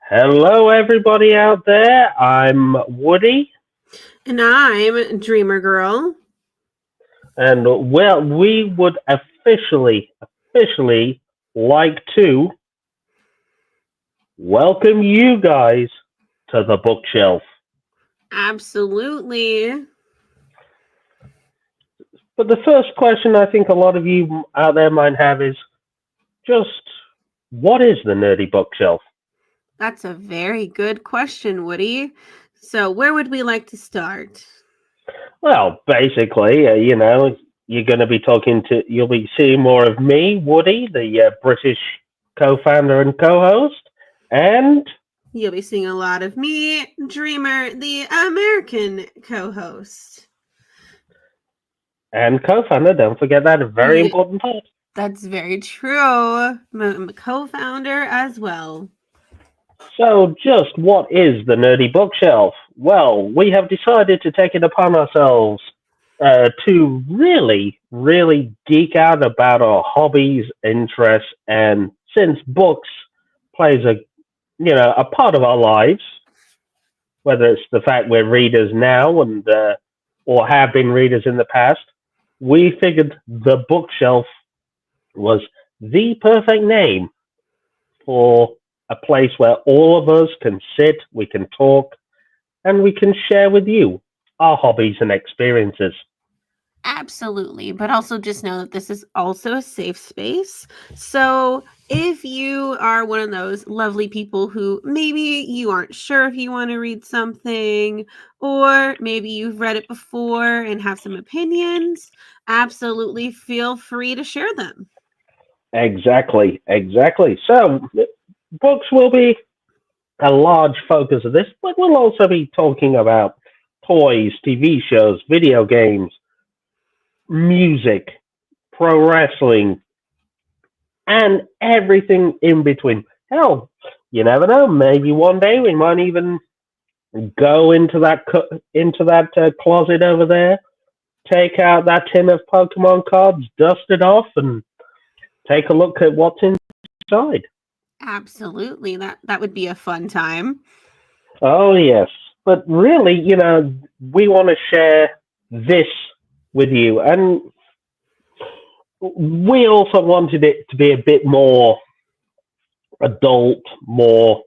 Hello, everybody out there. I'm Woody, And I'm Dreamer Girl. and we would officially like to welcome you guys to the bookshelf. Absolutely. But the first question I think a lot of you out there might have is just what is the nerdy bookshelf? That's a very good question, Woody. So, where would we like to start? Well, basically, you're going to be you'll be seeing more of me, Woody, the British co-founder and co-host, and You'll be seeing a lot of me, Dreamer, the American co host. and co-founder. Don't forget that a very Yeah, important part. that's very true. I'm a co founder as well. So, just what is the nerdy bookshelf? Well, we have decided to take it upon ourselves to really geek out about our hobbies, interests, and since books plays a part of our lives, whether it's the fact we're readers now and or have been readers in the past, we figured the bookshelf was the perfect name for a place where all of us can sit, we can talk, and we can share with you our hobbies and experiences. Absolutely. But also just know that this is also a safe space. So if you are one of those lovely people who maybe you aren't sure if you want to read something, or maybe you've read it before and have some opinions, absolutely feel free to share them. Exactly. So, books will be a large focus of this, but we'll also be talking about toys, TV shows, video games, music, pro wrestling, and everything in between. Hell, you never know. Maybe one day we might even go into that closet over there, take out that tin of Pokemon cards, dust it off, and take a look at what's inside. Absolutely. That would be a fun time. Oh yes, but really, we want to share this with you, and we also wanted it to be a bit more adult, more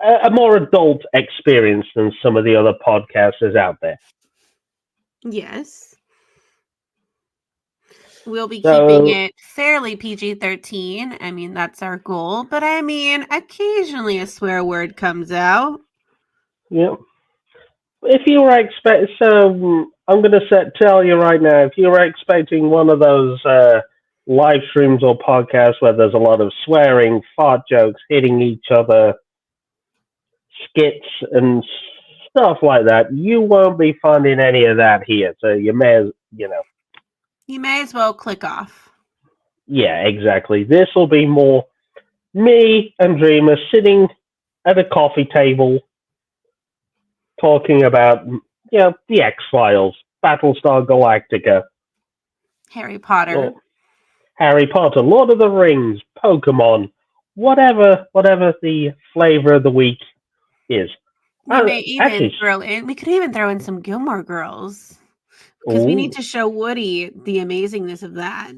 a more adult experience than some of the other podcasters out there. Yes. We'll be keeping So, it fairly PG-13. I mean, that's our goal. But I mean, occasionally a swear word comes out. yeah, if you were I'm going to tell you right now, if you were expecting one of those live streams or podcasts where there's a lot of swearing, fart jokes, hitting each other, skits, and stuff like that, you won't be finding any of that here. So you may, You may as well click off. yeah, exactly. This will be more me and Dreamer sitting at a coffee table talking about, the X Files, Battlestar Galactica, Harry Potter. or Harry Potter, Lord of the Rings, Pokemon, whatever the flavor of the week is. Actually, We could even throw in some Gilmore Girls because we need oh, to show Woody the amazingness of that.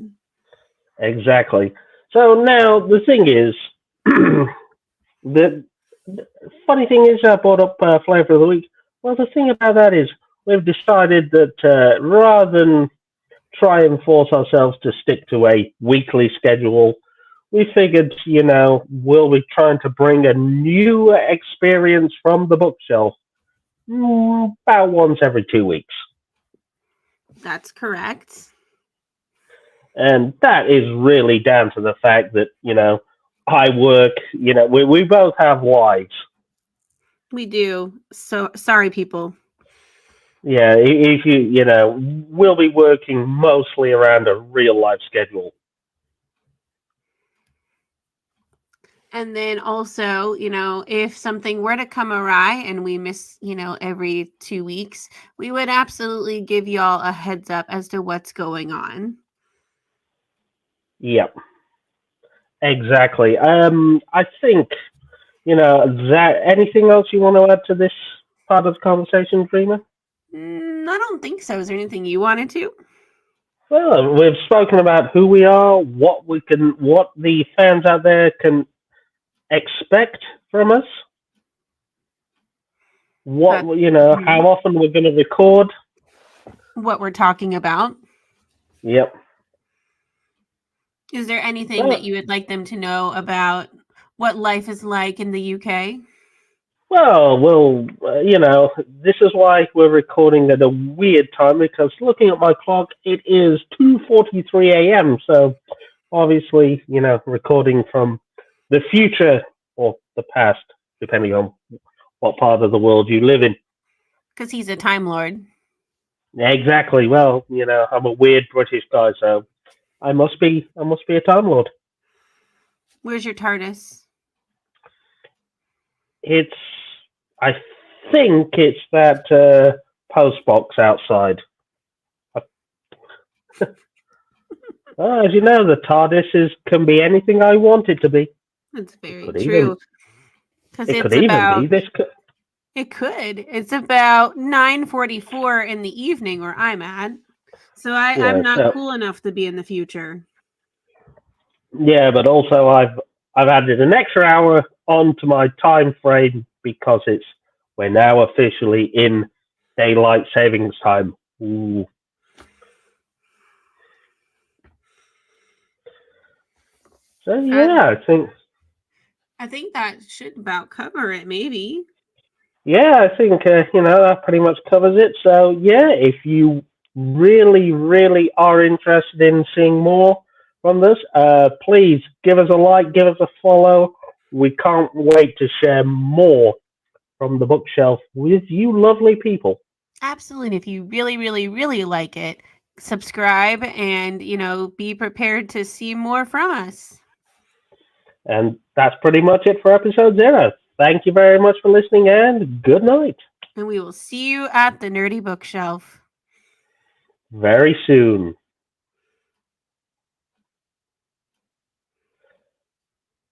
exactly. So now the thing is, the, the funny thing is, I brought up flavor of the week. Well, the thing about that is, we've decided that rather than try and force ourselves to stick to a weekly schedule, we figured, we'll be trying to bring a new experience from the bookshelf about once every 2 weeks. That's correct. And that is really down to the fact that, I work, we both have lives. We do. So sorry, people. Yeah, if we'll be working mostly around a real life schedule. And then also, if something were to come awry and we miss, every 2 weeks, we would absolutely give y'all a heads up as to what's going on. Yep, exactly. I think Anything else you want to add to this part of the conversation, Dreamer? I don't think so. Is there anything you wanted to? Well, we've spoken about who we are, what the fans out there can expect from us. How often we're going to record. What we're talking about. Yep. Is there anything that you would like them to know about what life is like in the UK? Well, this is why we're recording at a weird time, because looking at my clock, it is 2:43 a.m. So obviously, recording from the future or the past, depending on what part of the world you live in. Because he's a Time Lord. Exactly. Well, I'm a weird British guy, so I must be a Time Lord. Where's your TARDIS? I think it's that post box outside. As you know, the TARDIS can be anything I want it to be. That's very true. It could even be this. It could. It's about 9:44 in the evening where I'm at. So I'm not cool enough to be in the future. Yeah, but also I've added an extra hour onto my time frame because we're now officially in daylight savings time. Ooh. So yeah, I think that should about cover it, maybe. Yeah, I think that pretty much covers it. So yeah, if you really, really are interested in seeing more from this, please give us a like, give us a follow. We can't wait to share more from the bookshelf with you lovely people. Absolutely. And if you really, really, really like it, subscribe and, be prepared to see more from us. And that's pretty much it for episode 0. Thank you very much for listening, and good night. And we will see you at the Nerdy Bookshelf very soon.